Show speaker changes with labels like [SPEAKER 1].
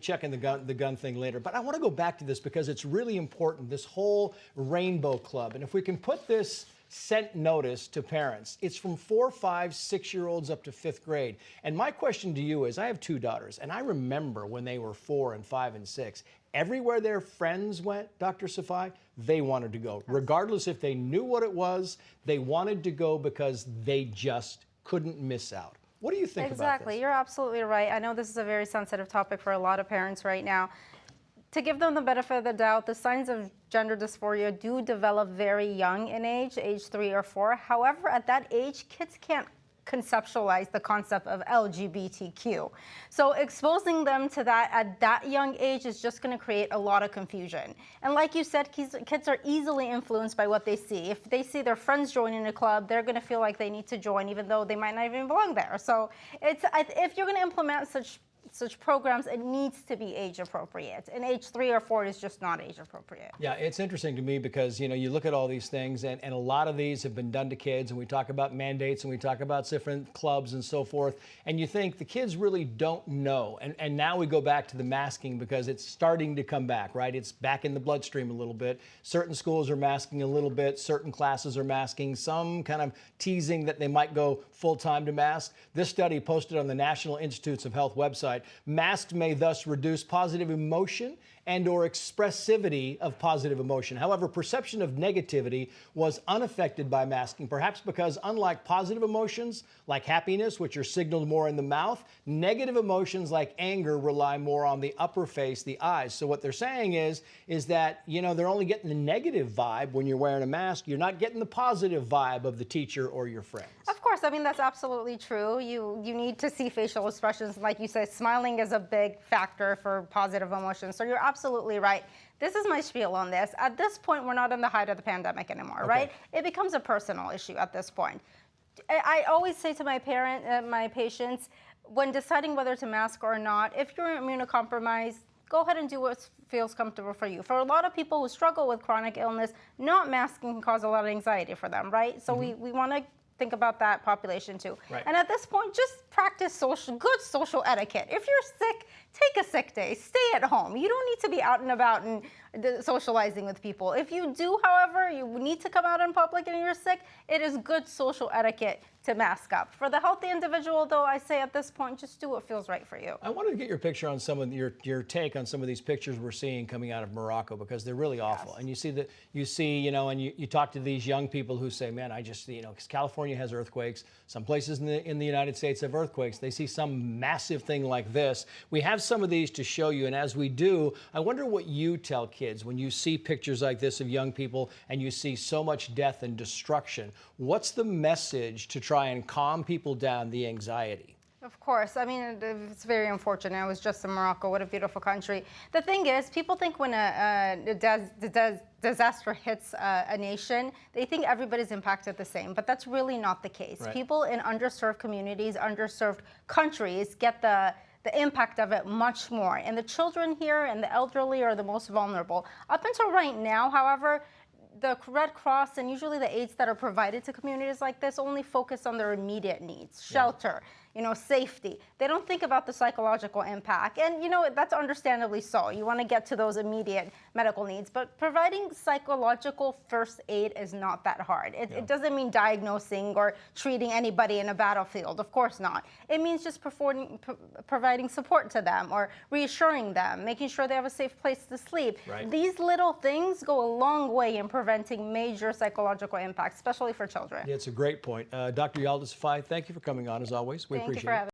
[SPEAKER 1] checking the gun thing later, but I want to go back to this because it's really important, this whole Rainbow Club. And if we can put this sent notice to parents, it's from 4, 5, 6-year-olds up to 5th grade. And my question to you is, I have 2 daughters, and I remember when they were 4 and 5 and 6, everywhere their friends went, Dr. Safai, they wanted to go. Regardless if they knew what it was, they wanted to go because they just couldn't miss out. What do you think about this?
[SPEAKER 2] Exactly, you're absolutely right. I know this is a very sensitive topic for a lot of parents right now. To give them the benefit of the doubt, the signs of gender dysphoria do develop very young in age 3 or 4. However, at that age, kids can't conceptualize the concept of LGBTQ. So exposing them to that at that young age is just going to create a lot of confusion. And like you said, kids are easily influenced by what they see. If they see their friends joining a club, they're going to feel like they need to join, even though they might not even belong there. So if you're going to implement such programs, it needs to be age appropriate. And age 3 or 4 is just not age appropriate.
[SPEAKER 1] Yeah, it's interesting to me because, you know, you look at all these things and a lot of these have been done to kids, and we talk about mandates and we talk about different clubs and so forth, and you think the kids really don't know. And now we go back to the masking because it's starting to come back, right? It's back in the bloodstream a little bit. Certain schools are masking a little bit. Certain classes are masking. Some kind of teasing that they might go full-time to mask. This study posted on the National Institutes of Health website, masks may thus reduce positive emotion and/or expressivity of positive emotion. However, perception of negativity was unaffected by masking, perhaps because unlike positive emotions like happiness, which are signaled more in the mouth, negative emotions like anger rely more on the upper face, the eyes. So what they're saying is that, you know, they're only getting the negative vibe when you're wearing a mask. You're not getting the positive vibe of the teacher or your friends.
[SPEAKER 2] Of course, I mean, that's absolutely true. You need to see facial expressions. Like you said, smiling is a big factor for positive emotions. So you're absolutely right. This is my spiel on this. At this point, we're not in the height of the pandemic anymore, right? It becomes a personal issue at this point. I always say to my patients, when deciding whether to mask or not, if you're immunocompromised, go ahead and do what feels comfortable for you. For a lot of people who struggle with chronic illness, not masking can cause a lot of anxiety for them, right? So we want to think about that population too.
[SPEAKER 1] Right.
[SPEAKER 2] And at this point, just practice good social etiquette. If you're sick, take a sick day, stay at home. You don't need to be out and about and socializing with people. If you do, however, you need to come out in public and you're sick, it is good social etiquette to mask up. For the healthy individual, though, I say at this point, just do what feels right for you.
[SPEAKER 1] I wanted to get your picture on some of your take on some of these pictures we're seeing coming out of Morocco, because they're really awful. And you see, you know, and you talk to these young people who say, man, I just, you know, because California has earthquakes, some places in the United States have earthquakes. They see some massive thing like this. We have some of these to show you, and as we do, I wonder what you tell kids when you see pictures like this of young people and you see so much death and destruction. What's the message to try and calm people down, the anxiety?
[SPEAKER 2] Of course. I mean, it's very unfortunate. I was just in Morocco. What a beautiful country. The thing is, people think when a disaster hits a nation, they think everybody's impacted the same, but that's really not the case.
[SPEAKER 1] Right.
[SPEAKER 2] People in underserved communities, underserved countries get the impact of it much more. And the children here and the elderly are the most vulnerable. Up until right now, however, the Red Cross and usually the aids that are provided to communities like this only focus on their immediate needs, shelter, you know, safety. They don't think about the psychological impact. And, you know, that's understandably so. You want to get to those immediate medical needs. But providing psychological first aid is not that hard. It doesn't mean diagnosing or treating anybody in a battlefield. Of course not. It means just providing support to them or reassuring them, making sure they have a safe place to sleep.
[SPEAKER 1] Right.
[SPEAKER 2] These little things go a long way in preventing major psychological impacts, especially for children.
[SPEAKER 1] Yeah, it's a great point. Dr. Yalda Safai, thank you for coming on as always. We
[SPEAKER 2] Thank you
[SPEAKER 1] appreciate
[SPEAKER 2] for
[SPEAKER 1] it.
[SPEAKER 2] having me.